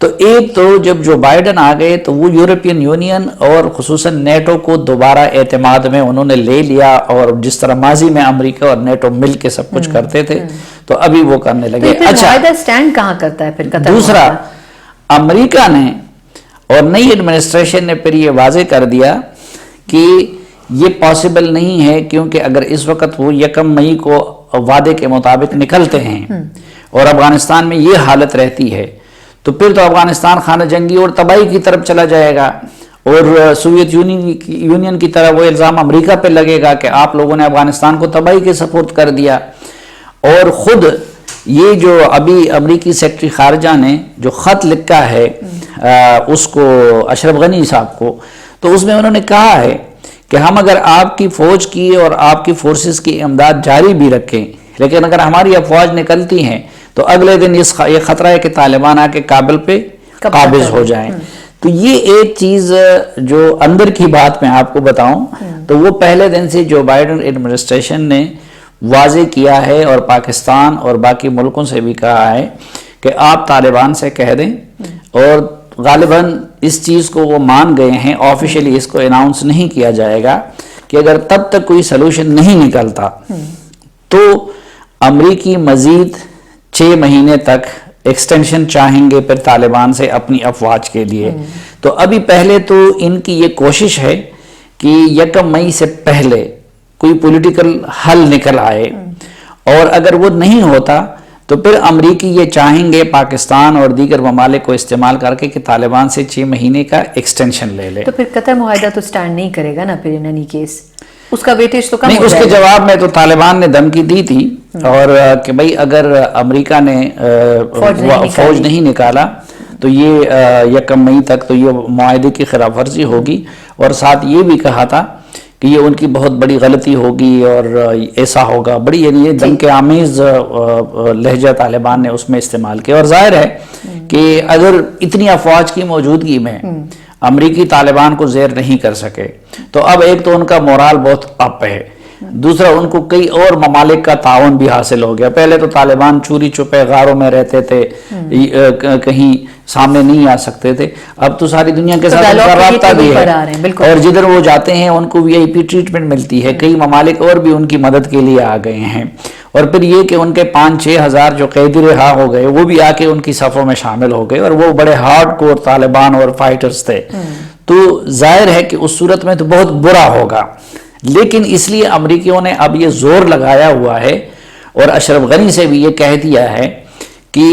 تو ایک تو جب جو بائیڈن آ گئے تو وہ یورپین یونین اور خصوصاً نیٹو کو دوبارہ اعتماد میں انہوں نے لے لیا، اور جس طرح ماضی میں امریکہ اور نیٹو مل کے سب کچھ کرتے تھے تو ابھی وہ کرنے لگے۔ اچھا، معاہدہ سٹینڈ کہاں کرتا ہے پھر قطر؟ دوسرا، امریکہ نے اور نئی ایڈمنسٹریشن نے پھر یہ واضح کر دیا کہ یہ پاسبل نہیں ہے، کیونکہ اگر اس وقت وہ 1 مئی کو وعدے کے مطابق نکلتے ہیں اور افغانستان میں یہ حالت رہتی ہے تو پھر تو افغانستان خانہ جنگی اور تباہی کی طرف چلا جائے گا، اور سوویت یونین کی طرح وہ الزام امریکہ پہ لگے گا کہ آپ لوگوں نے افغانستان کو تباہی کے سپورٹ کر دیا۔ اور خود یہ جو ابھی امریکی سیکرٹری خارجہ نے جو خط لکھا ہے اس کو اشرف غنی صاحب کو، تو اس میں انہوں نے کہا ہے کہ ہم اگر آپ کی فوج کی اور آپ کی فورسز کی امداد جاری بھی رکھیں، لیکن اگر ہماری افواج نکلتی ہیں تو اگلے دن یہ خطرہ ہے کہ طالبان آ کے کابل پہ قابض ہو جائیں۔ تو یہ ایک چیز جو اندر کی بات میں آپ کو بتاؤں تو وہ پہلے دن سے جو بائیڈن ایڈمنسٹریشن نے واضح کیا ہے اور پاکستان اور باقی ملکوں سے بھی کہا ہے کہ آپ طالبان سے کہہ دیں، اور غالباً اس چیز کو وہ مان گئے ہیں، آفیشلی اس کو اناؤنس نہیں کیا جائے گا کہ اگر تب تک کوئی سلوشن نہیں نکلتا تو امریکی مزید 6 مہینے تک ایکسٹینشن چاہیں گے پھر طالبان سے اپنی افواج کے لیے۔ تو ابھی پہلے تو ان کی یہ کوشش ہے کہ 1 مئی سے پہلے کوئی پولیٹیکل حل نکل آئے، اور اگر وہ نہیں ہوتا تو پھر امریکی یہ چاہیں گے پاکستان اور دیگر ممالک کو استعمال کر کے کہ طالبان سے 6 مہینے کا ایکسٹینشن لے لے۔ تو پھر قطر معاہدہ تو سٹینڈ نہیں کرے گا نا پھر ان اینی کیس، اس کا ویٹیج تو کم نہیں۔ ہو اس جائے کے گا۔ جواب میں تو طالبان نے دھمکی دی تھی اور کہ بھئی اگر امریکہ نے فوج نہیں نکالا تو یہ 1 مئی تک تو یہ معاہدے کی خلاف ورزی ہوگی، اور ساتھ یہ بھی کہا تھا کہ یہ ان کی بہت بڑی غلطی ہوگی اور ایسا ہوگا، بڑی یعنی یہ دھمکی آمیز لہجہ طالبان نے اس میں استعمال کیا۔ اور ظاہر ہے کہ اگر اتنی افواج کی موجودگی میں امریکی طالبان کو زیر نہیں کر سکے تو اب ایک تو ان کا مورال بہت اپ ہے، دوسرا ان کو کئی اور ممالک کا تعاون بھی حاصل ہو گیا۔ پہلے تو طالبان چوری چھپے غاروں میں رہتے تھے، کہیں سامنے نہیں آ سکتے تھے، اب تو ساری دنیا کے ساتھ ان کا رابطہ بھی ہے، اور جدھر وہ جاتے ہیں ان کو VIP ٹریٹمنٹ ملتی ہے۔ کئی ممالک اور بھی ان کی مدد کے لیے آ گئے ہیں، اور پھر یہ کہ ان کے 5-6 ہزار جو قیدی رہا ہو گئے وہ بھی آ کے ان کی صفوں میں شامل ہو گئے، اور وہ بڑے ہارڈ کور طالبان اور فائٹرز تھے۔ تو ظاہر ہے کہ اس صورت میں تو بہت برا ہوگا، لیکن اس لیے امریکیوں نے اب یہ زور لگایا ہوا ہے اور اشرف غنی سے بھی یہ کہہ دیا ہے کہ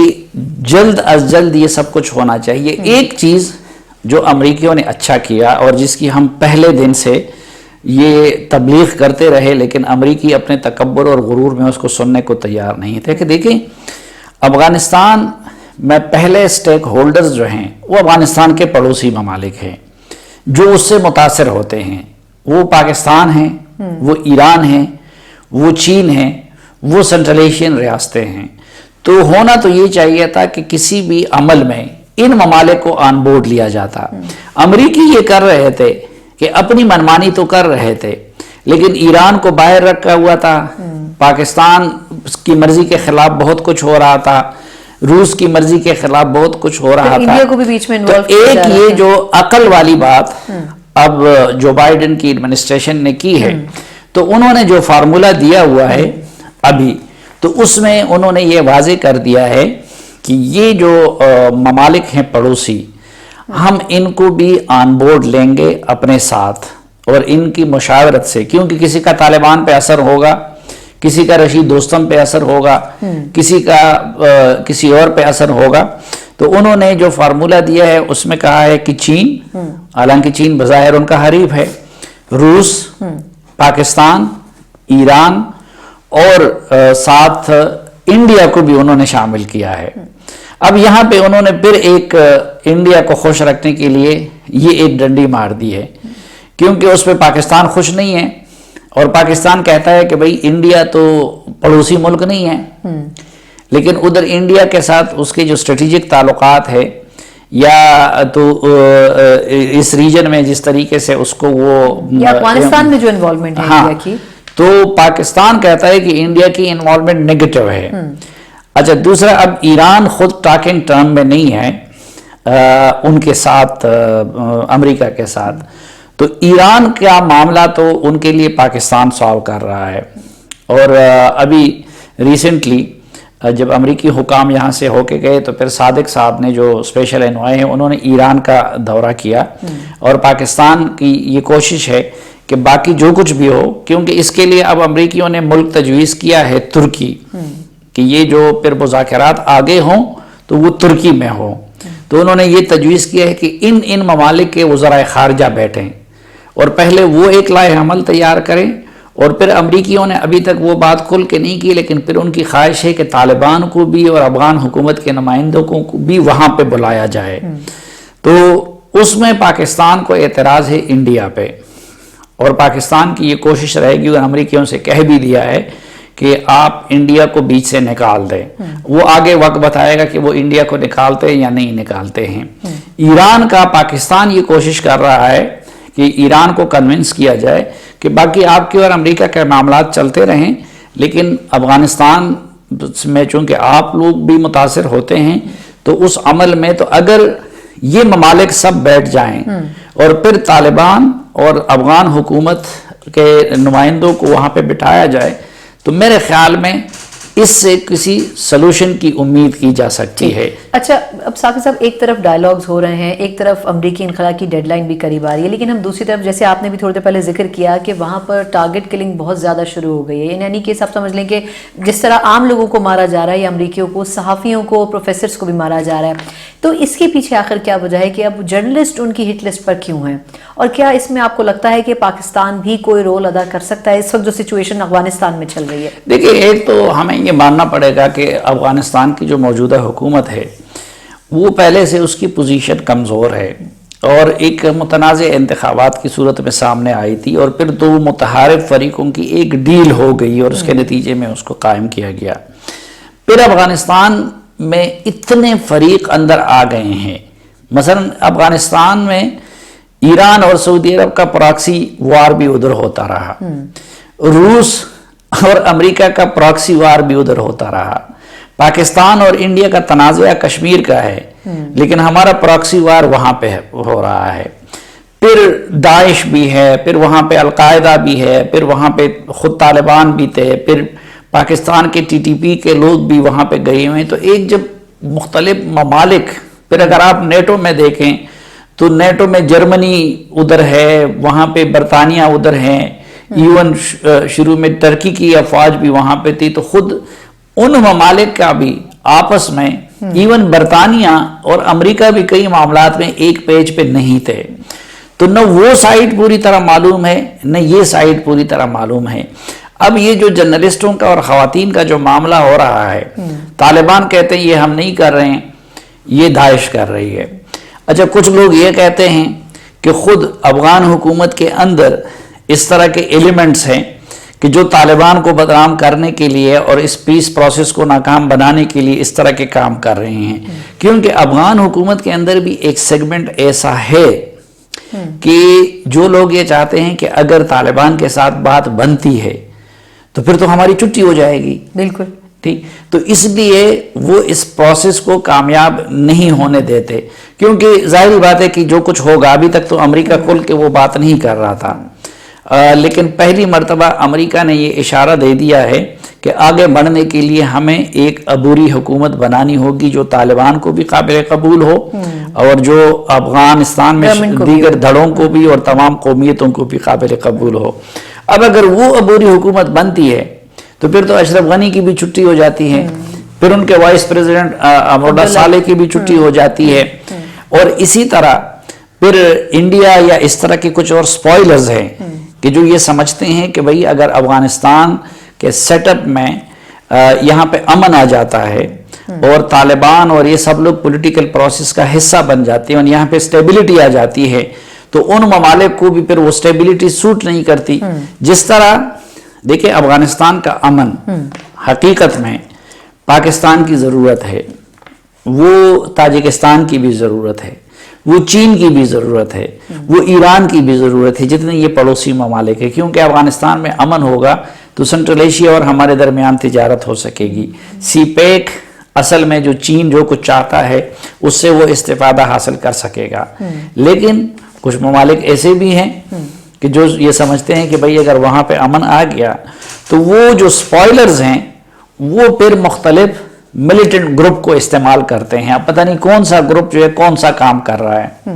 جلد از جلد یہ سب کچھ ہونا چاہیے۔ ایک چیز جو امریکیوں نے اچھا کیا اور جس کی ہم پہلے دن سے یہ تبلیغ کرتے رہے، لیکن امریکی اپنے تکبر اور غرور میں اس کو سننے کو تیار نہیں تھے، کہ دیکھیں افغانستان میں پہلے سٹیک ہولڈرز جو ہیں وہ افغانستان کے پڑوسی ممالک ہیں جو اس سے متاثر ہوتے ہیں، وہ پاکستان ہیں، وہ ایران ہیں، وہ چین ہیں، وہ سنٹرل ایشین ریاستیں ہیں۔ تو ہونا تو یہ چاہیے تھا کہ کسی بھی عمل میں ان ممالک کو آن بورڈ لیا جاتا۔ امریکی یہ کر رہے تھے کہ اپنی منمانی تو کر رہے تھے، لیکن ایران کو باہر رکھا ہوا تھا، پاکستان کی مرضی کے خلاف بہت کچھ ہو رہا تھا، روس کی مرضی کے خلاف بہت کچھ ہو رہا تھا۔ انڈیا کو بھی بیچ میں تو ایک یہ جو عقل والی بات اب جو بائیڈن کی ایڈمنسٹریشن نے کی ہے، تو انہوں نے جو فارمولا دیا ہوا ہے ابھی، تو اس میں انہوں نے یہ واضح کر دیا ہے کہ یہ جو ممالک ہیں پڑوسی، ہم ان کو بھی آن بورڈ لیں گے اپنے ساتھ، اور ان کی مشاورت سے، کیونکہ کسی کا طالبان پہ اثر ہوگا، کسی کا رشید دوستم پہ اثر ہوگا، کسی کا کسی اور پہ اثر ہوگا۔ تو انہوں نے جو فارمولا دیا ہے اس میں کہا ہے کہ چین، حالانکہ چین بظاہر ان کا حریف ہے، روس، پاکستان، ایران اور ساتھ انڈیا کو بھی انہوں نے شامل کیا ہے۔ اب یہاں پہ انہوں نے پھر ایک انڈیا کو خوش رکھنے کے لیے یہ ایک ڈنڈی مار دی ہے، کیونکہ اس پہ پاکستان خوش نہیں ہے، اور پاکستان کہتا ہے کہ بھئی انڈیا تو پڑوسی ملک نہیں ہے، لیکن ادھر انڈیا کے ساتھ اس کے جو اسٹریٹجک تعلقات ہے، یا تو اس ریجن میں جس طریقے سے اس کو وہ یا افغانستان میں جو انوالومنٹ ہے انڈیا کی، تو پاکستان کہتا ہے کہ انڈیا کی انوالومنٹ نیگیٹو ہے۔ اچھا، دوسرا اب ایران خود ٹاکنگ ٹرم میں نہیں ہے، ان کے ساتھ امریکہ کے ساتھ. تو ایران کا معاملہ تو ان کے لیے پاکستان سالو کر رہا ہے. اور ابھی ریسنٹلی جب امریکی حکام یہاں سے ہو کے گئے تو پھر صادق صاحب نے جو اسپیشل انوائے ہیں انہوں نے ایران کا دورہ کیا. اور پاکستان کی یہ کوشش ہے کہ باقی جو کچھ بھی ہو، کیونکہ اس کے لیے اب امریکیوں نے ملک تجویز کیا ہے ترکی، کہ یہ جو پھر مذاکرات آگے ہوں تو وہ ترکی میں ہوں. تو انہوں نے یہ تجویز کیا ہے کہ ان ممالک کے وزرائے خارجہ بیٹھیں اور پہلے وہ ایک لائحہ عمل تیار کریں. اور پھر امریکیوں نے ابھی تک وہ بات کھل کے نہیں کی، لیکن پھر ان کی خواہش ہے کہ طالبان کو بھی اور افغان حکومت کے نمائندوں کو بھی وہاں پہ بلایا جائے. تو اس میں پاکستان کو اعتراض ہے انڈیا پہ، اور پاکستان کی یہ کوشش رہے گی اور امریکیوں سے کہہ بھی دیا ہے کہ آپ انڈیا کو بیچ سے نکال دیں. وہ آگے وقت بتائے گا کہ وہ انڈیا کو نکالتے ہیں یا نہیں نکالتے ہیں. ایران کا پاکستان یہ کوشش کر رہا ہے کہ ایران کو کنونس کیا جائے کہ باقی آپ کے اور امریکہ کے معاملات چلتے رہیں، لیکن افغانستان میں چونکہ آپ لوگ بھی متاثر ہوتے ہیں تو اس عمل میں تو اگر یہ ممالک سب بیٹھ جائیں اور پھر طالبان اور افغان حکومت کے نمائندوں کو وہاں پہ بٹھایا جائے تو میرے خیال میں اس سے کسی سلوشن کی امید کی جا سکتی ہے. اچھا، اب ثاقب صاحب ایک طرف ڈائیلاگز ہو رہے ہیں، ایک طرف امریکی انخلا کی ڈیڈ لائن بھی قریب آ رہی ہے، لیکن ہم دوسری طرف جیسے آپ نے بھی تھوڑی دیر پہلے ذکر کیا کہ وہاں پر ٹارگٹ کلنگ بہت زیادہ شروع ہو گئی ہے. یعنی کہ سب سمجھ لیں کہ جس طرح عام لوگوں کو مارا جا رہا ہے یا امریکیوں کو، صحافیوں کو، پروفیسرز کو بھی مارا جا رہا ہے. تو اس کے پیچھے آخر کیا وجہ ہے کہ اب جرنلسٹ ان کی ہٹ لسٹ پر کیوں ہیں؟ اور کیا اس میں آپ کو لگتا ہے کہ پاکستان بھی کوئی رول ادا کر سکتا ہے اس وقت جو سچویشن افغانستان میں چل رہی ہے؟ دیکھیں، ایک تو ہمیں یہ ماننا پڑے گا کہ افغانستان کی جو موجودہ حکومت ہے وہ پہلے سے اس کی پوزیشن کمزور ہے، اور ایک متنازع انتخابات کی صورت میں سامنے آئی تھی، اور پھر دو متحارب فریقوں کی ایک ڈیل ہو گئی اور اس کے نتیجے میں اس کو قائم کیا گیا. پھر افغانستان میں اتنے فریق اندر آ گئے ہیں. مثلا افغانستان میں ایران اور سعودی عرب کا پراکسی وار بھی ادھر ہوتا رہا، روس اور امریکہ کا پراکسی وار بھی ادھر ہوتا رہا. پاکستان اور انڈیا کا تنازع کشمیر کا ہے، لیکن ہمارا پراکسی وار وہاں پہ ہو رہا ہے. پھر داعش بھی ہے، پھر وہاں پہ القاعدہ بھی ہے، پھر وہاں پہ خود طالبان بھی تھے، پھر پاکستان کے ٹی ٹی پی کے لوگ بھی وہاں پہ گئے ہوئے ہیں. تو ایک جب مختلف ممالک، پھر اگر آپ نیٹو میں دیکھیں تو نیٹو میں جرمنی ادھر ہے، وہاں پہ برطانیہ ادھر ہیں، ایون شروع میں ترکی کی افواج بھی وہاں پہ تھی. تو خود ان ممالک کا بھی آپس میں، ایون برطانیہ اور امریکہ بھی کئی معاملات میں ایک پیج پہ نہیں تھے. تو نہ وہ سائٹ پوری طرح معلوم ہے، نہ یہ سائٹ پوری طرح معلوم ہے. اب یہ جو جرنلسٹوں کا اور خواتین کا جو معاملہ ہو رہا ہے، طالبان کہتے ہیں یہ ہم نہیں کر رہے ہیں، یہ داعش کر رہی ہے. اچھا، کچھ لوگ یہ کہتے ہیں کہ خود افغان حکومت کے اندر اس طرح کے ایلیمنٹس ہیں کہ جو طالبان کو بدنام کرنے کے لیے اور اس پیس پروسیس کو ناکام بنانے کے لیے اس طرح کے کام کر رہے ہیں. کیونکہ افغان حکومت کے اندر بھی ایک سیگمنٹ ایسا ہے کہ جو لوگ یہ چاہتے ہیں کہ اگر طالبان کے ساتھ بات بنتی ہے تو پھر تو ہماری چھٹی ہو جائے گی. بالکل ٹھیک. تو اس لیے وہ اس پروسیس کو کامیاب نہیں ہونے دیتے، کیونکہ ظاہری بات ہے کہ جو کچھ ہوگا، ابھی تک تو امریکہ کھل کے وہ بات نہیں کر رہا تھا، لیکن پہلی مرتبہ امریکہ نے یہ اشارہ دے دیا ہے کہ آگے بڑھنے کے لیے ہمیں ایک عبوری حکومت بنانی ہوگی جو طالبان کو بھی قابل قبول ہو اور جو افغانستان میں دیگر دھڑوں کو بھی اور تمام قومیتوں کو بھی قابل قبول ہو. اب اگر وہ عبوری حکومت بنتی ہے تو پھر تو اشرف غنی کی بھی چھٹی ہو جاتی ہے، پھر ان کے وائس پریزیڈنٹ امراللہ صالح کی بھی چھٹی ہو جاتی ہے، اور اسی طرح پھر انڈیا یا اس طرح کے کچھ اور سپوائلرز ہیں کہ جو یہ سمجھتے ہیں کہ بھئی اگر افغانستان کے سیٹ اپ میں یہاں پہ امن آ جاتا ہے اور طالبان اور یہ سب لوگ پولیٹیکل پروسیس کا حصہ بن جاتے ہیں اور یہاں پہ سٹیبلٹی آ جاتی ہے تو ان ممالک کو بھی پھر وہ سٹیبلٹی سوٹ نہیں کرتی. جس طرح دیکھیں افغانستان کا امن حقیقت میں پاکستان کی ضرورت ہے، وہ تاجکستان کی بھی ضرورت ہے، وہ چین کی بھی ضرورت ہے، وہ ایران کی بھی ضرورت ہے، جتنے یہ پڑوسی ممالک ہیں. کیونکہ افغانستان میں امن ہوگا تو سنٹرل ایشیا اور ہمارے درمیان تجارت ہو سکے گی. سی پیک اصل میں جو چین جو کچھ چاہتا ہے اس سے وہ استفادہ حاصل کر سکے گا. لیکن کچھ ممالک ایسے بھی ہیں کہ جو یہ سمجھتے ہیں کہ بھئی اگر وہاں پہ امن آ گیا تو وہ جو سپوائلرز ہیں وہ پھر مختلف ملیٹنٹ گروپ کو استعمال کرتے ہیں. اب پتہ نہیں کون سا گروپ جو ہے کون سا کام کر رہا ہے.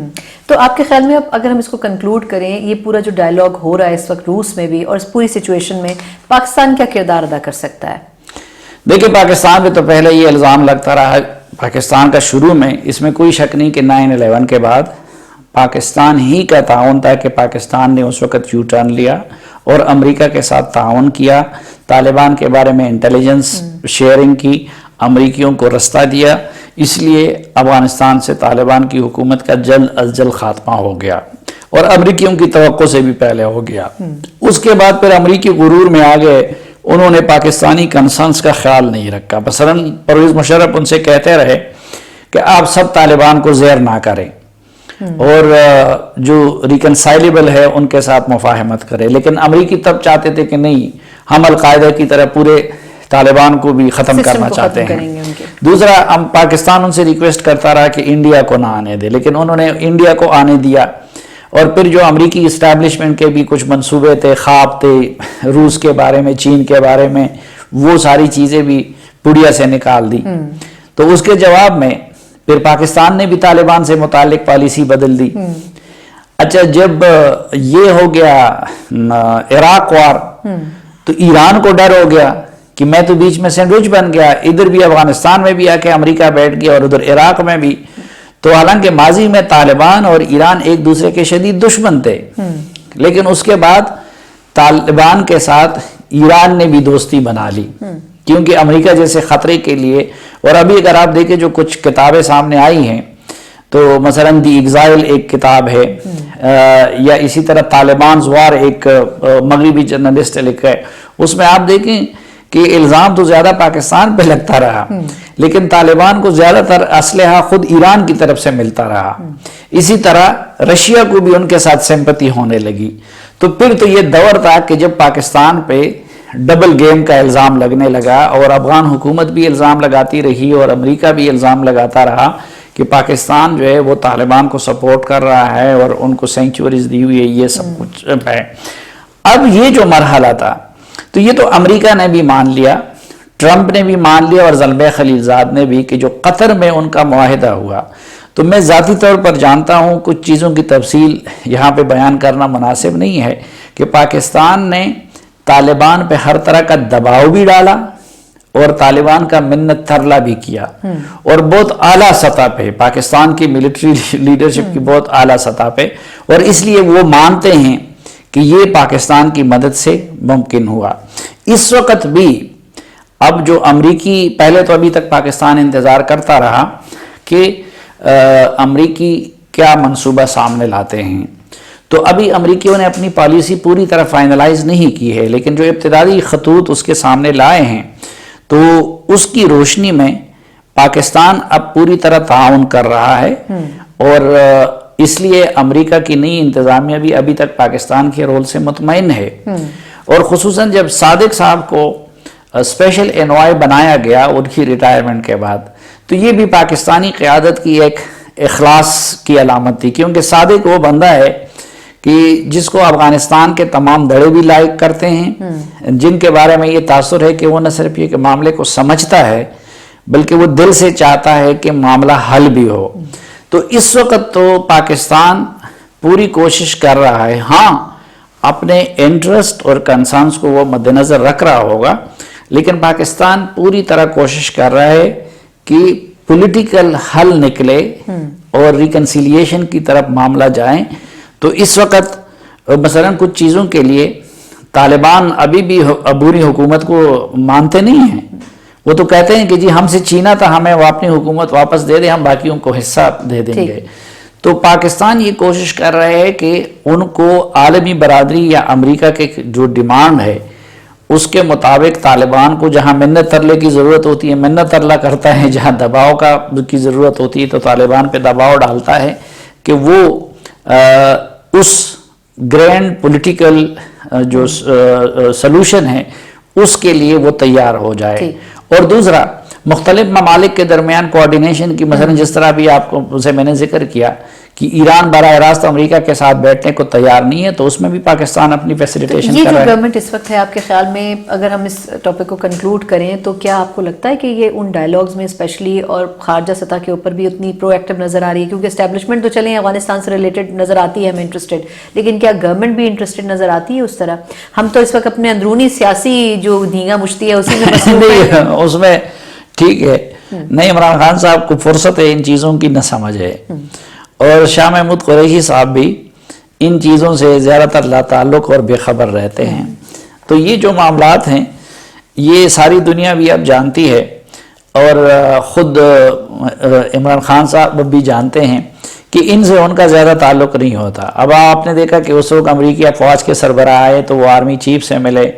تو آپ کے خیال میں اب اگر ہم اس کو کنکلوڈ کریں، یہ پورا جو ڈائیلاگ ہو رہا ہے اس وقت روس میں بھی اور اس پوری سچویشن میں پاکستان کیا کردار ادا کر سکتا ہے؟ دیکھیں پاکستان پہ تو پہلے یہ الزام لگتا رہا پاکستان کا شروع میں، اس میں کوئی شک نہیں کہ 9/11 کے بعد پاکستان ہی کا تعاون تھا کہ پاکستان نے اس وقت یو ٹرن لیا اور امریکہ کے ساتھ تعاون کیا، طالبان کے بارے میں انٹیلیجنس شیئرنگ کی، امریکیوں کو رستہ دیا. اس لیے افغانستان سے طالبان کی حکومت کا جلد از جلد خاتمہ ہو گیا اور امریکیوں کی توقع سے بھی پہلے ہو گیا. اس کے بعد پھر امریکی غرور میں آ گئے، انہوں نے پاکستانی کنسرنز کا خیال نہیں رکھا. مثلا پرویز مشرف ان سے کہتے رہے کہ آپ سب طالبان کو زیر نہ کریں اور جو ریکنسائلیبل ہے ان کے ساتھ مفاہمت کرے. لیکن امریکی تب چاہتے تھے کہ نہیں، ہم القاعدہ کی طرح پورے طالبان کو بھی ختم کرنا چاہتے ہیں. دوسرا، ہم پاکستان ان سے ریکویسٹ کرتا رہا کہ انڈیا کو نہ آنے دے، لیکن انہوں نے انڈیا کو آنے دیا. اور پھر جو امریکی اسٹیبلشمنٹ کے بھی کچھ منصوبے تھے، خواب تھے روس کے بارے میں، چین کے بارے میں، وہ ساری چیزیں بھی پڑیا سے نکال دی. تو اس کے جواب میں پھر پاکستان نے بھی طالبان سے متعلق پالیسی بدل دی. اچھا، جب یہ ہو گیا عراق وار تو ایران کو ڈر ہو گیا کہ میں تو بیچ میں سینڈوچ بن گیا، ادھر بھی افغانستان میں بھی آ کے امریکہ بیٹھ گیا اور ادھر عراق میں بھی. تو حالانکہ ماضی میں طالبان اور ایران ایک دوسرے کے شدید دشمن تھے، لیکن اس کے بعد طالبان کے ساتھ ایران نے بھی دوستی بنا لی کیونکہ امریکہ جیسے خطرے کے لیے. اور ابھی اگر آپ دیکھیں جو کچھ کتابیں سامنے آئی ہیں تو مثلا دی ایگزائل ایک کتاب ہے، یا اسی طرح طالبانز وار ایک مغربی جرنلسٹ لکھا ہے، اس میں آپ دیکھیں کہ الزام تو زیادہ پاکستان پہ لگتا رہا لیکن طالبان کو زیادہ تر اسلحہ خود ایران کی طرف سے ملتا رہا. اسی طرح رشیا کو بھی ان کے ساتھ سمپتی ہونے لگی. تو پھر تو یہ دور تھا کہ جب پاکستان پہ ڈبل گیم کا الزام لگنے لگا اور افغان حکومت بھی الزام لگاتی رہی اور امریکہ بھی الزام لگاتا رہا کہ پاکستان جو ہے وہ طالبان کو سپورٹ کر رہا ہے اور ان کو سینکچوریز دی ہوئی ہے، یہ سب کچھ ہے. اب یہ جو مرحلہ تھا تو یہ تو امریکہ نے بھی مان لیا، ٹرمپ نے بھی مان لیا اور زلمے خلیلزاد نے بھی کہ جو قطر میں ان کا معاہدہ ہوا. تو میں ذاتی طور پر جانتا ہوں، کچھ چیزوں کی تفصیل یہاں پہ بیان کرنا مناسب نہیں ہے، کہ پاکستان نے طالبان پہ ہر طرح کا دباؤ بھی ڈالا اور طالبان کا منت ترلا بھی کیا، اور بہت اعلیٰ سطح پہ پاکستان کی ملٹری لیڈرشپ کی بہت اعلیٰ سطح پہ. اور اس لیے وہ مانتے ہیں کہ یہ پاکستان کی مدد سے ممکن ہوا. اس وقت بھی اب جو امریکی، پہلے تو ابھی تک پاکستان انتظار کرتا رہا کہ امریکی کیا منصوبہ سامنے لاتے ہیں. تو ابھی امریکیوں نے اپنی پالیسی پوری طرح فائنلائز نہیں کی ہے، لیکن جو ابتدائی خطوط اس کے سامنے لائے ہیں تو اس کی روشنی میں پاکستان اب پوری طرح تعاون کر رہا ہے. اور اس لیے امریکہ کی نئی انتظامیہ بھی ابھی تک پاکستان کے رول سے مطمئن ہے. اور خصوصاً جب صادق صاحب کو اسپیشل انوائے بنایا گیا ان کی ریٹائرمنٹ کے بعد، تو یہ بھی پاکستانی قیادت کی ایک اخلاص کی علامت تھی، کیونکہ صادق وہ بندہ ہے کہ جس کو افغانستان کے تمام دڑے بھی لائق کرتے ہیں، جن کے بارے میں یہ تاثر ہے کہ وہ نہ صرف یہ کہ معاملے کو سمجھتا ہے بلکہ وہ دل سے چاہتا ہے کہ معاملہ حل بھی ہو. تو اس وقت تو پاکستان پوری کوشش کر رہا ہے، ہاں اپنے انٹرسٹ اور کنسرنز کو وہ مد نظر رکھ رہا ہوگا، لیکن پاکستان پوری طرح کوشش کر رہا ہے کہ پولیٹیکل حل نکلے اور ریکنسیلیشن کی طرف معاملہ جائیں. تو اس وقت مثلا کچھ چیزوں کے لیے طالبان ابھی بھی عبوری حکومت کو مانتے نہیں ہیں. وہ تو کہتے ہیں کہ جی ہم سے چینا تھا، ہمیں وہ اپنی حکومت واپس دے دیں، ہم باقیوں کو حصہ دے دیں گے. تو پاکستان یہ کوشش کر رہے ہیں کہ ان کو عالمی برادری یا امریکہ کے جو ڈیمانڈ ہے اس کے مطابق طالبان کو جہاں منت ترلے کی ضرورت ہوتی ہے منت ترلا کرتا ہے، جہاں دباؤ کی ضرورت ہوتی ہے تو طالبان پہ دباؤ ڈالتا ہے کہ وہ اس گرینڈ پولیٹیکل جو سلوشن ہے اس کے لیے وہ تیار ہو جائے. اور دوسرا مختلف ممالک کے درمیان کوارڈینیشن کی، مثلا جس طرح بھی آپ کو سے میں نے ذکر کیا کہ ایران براہ راست امریکہ کے ساتھ بیٹھنے کو تیار نہیں ہے، تو اس میں بھی پاکستان اپنی فیسیلیٹیشن یہ کر جو رہا ہے۔ گورنمنٹ اس وقت ہے آپ کے خیال میں، اگر ہم اس ٹاپک کو کنکلوڈ کریں تو کیا آپ کو لگتا ہے کہ یہ ان ڈائیلاگز میں اسپیشلی اور خارجہ سطح کے اوپر بھی اتنی پرو ایکٹیو نظر آ رہی ہے؟ کیونکہ اسٹیبلشمنٹ تو چلیں افغانستان سے ریلیٹڈ نظر آتی ہے ہمیں انٹرسٹڈ، لیکن کیا گورنمنٹ بھی انٹرسٹڈ نظر آتی ہے اس طرح؟ ہم تو اس وقت اپنے اندرونی سیاسی جو دھینگا مشتی ہے اسی میں مصروف ہیں۔ نہیں، اس میں ٹھیک ہے، نہیں، عمران خان صاحب کو فرصت ہے ان چیزوں کی، نہ سمجھ ہے، اور شاہ محمود قریشی صاحب بھی ان چیزوں سے زیادہ تر لا تعلق اور بے خبر رہتے ہیں۔ تو یہ جو معاملات ہیں یہ ساری دنیا بھی اب جانتی ہے، اور خود عمران خان صاحب بھی جانتے ہیں کہ ان سے ان کا زیادہ تعلق نہیں ہوتا۔ اب آپ نے دیکھا کہ اس وقت امریکی افواج کے سربراہ آئے تو وہ آرمی چیف سے ملے،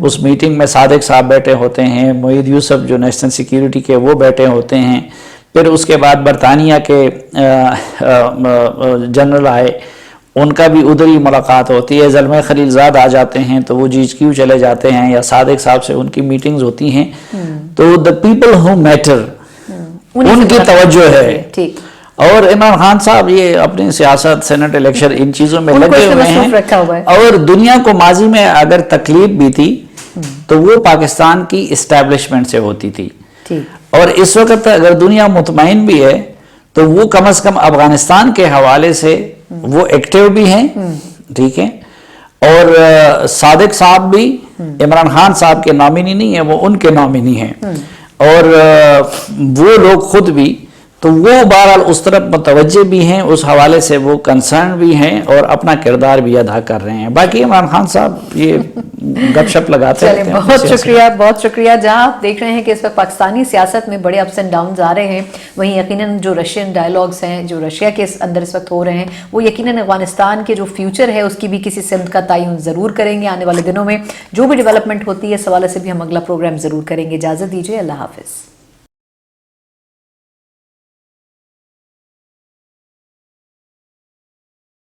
اس میٹنگ میں صادق صاحب بیٹھے ہوتے ہیں، معید یوسف جو نیشنل سیکیورٹی کے وہ بیٹھے ہوتے ہیں، پھر اس کے بعد برطانیہ کے جنرل آئے، ان کا بھی ادھر ہی ملاقات ہوتی ہے، زلمہ خلیل زاد آ جاتے ہیں تو وہ GHQ چلے جاتے ہیں، یا صادق صاحب سے ان کی میٹنگز ہوتی ہیں، تو the people who matter ان کی توجہ ہے۔ اور عمران خان صاحب یہ اپنی سیاست، سینٹ الیکشن، ان چیزوں میں لگے ہوئے ہیں، اور دنیا کو ماضی میں اگر تکلیف بھی تھی تو وہ پاکستان کی اسٹیبلشمنٹ سے ہوتی تھی، اور اس وقت اگر دنیا مطمئن بھی ہے تو وہ کم از کم افغانستان کے حوالے سے وہ ایکٹیو بھی ہیں، ٹھیک ہے، اور صادق صاحب بھی عمران خان صاحب کے نامینی نہیں ہیں، وہ ان کے نامینی ہیں، اور وہ لوگ خود بھی، تو وہ بہرحال اس طرف متوجہ بھی ہیں، اس حوالے سے وہ کنسرن بھی ہیں اور اپنا کردار بھی ادا کر رہے ہیں۔ باقی عمران خان صاحب یہ گپ شپ لگاتے رہتے ہیں۔ بہت شکریہ، بہت شکریہ۔ جہاں آپ دیکھ رہے ہیں کہ اس وقت پاکستانی سیاست میں بڑے اپس اینڈ ڈاؤنز آ رہے ہیں، وہیں یقیناً جو رشین ڈائیلاگز ہیں جو رشیا کے اندر اس وقت ہو رہے ہیں، وہ یقیناً افغانستان کے جو فیوچر ہے اس کی بھی کسی سمت کا تعین ضرور کریں گے۔ آنے والے دنوں میں جو بھی ڈیولپمنٹ ہوتی ہے اس حوالے سے بھی ہم اگلا پروگرام ضرور کریں گے۔ اجازت دیجیے، اللہ حافظ۔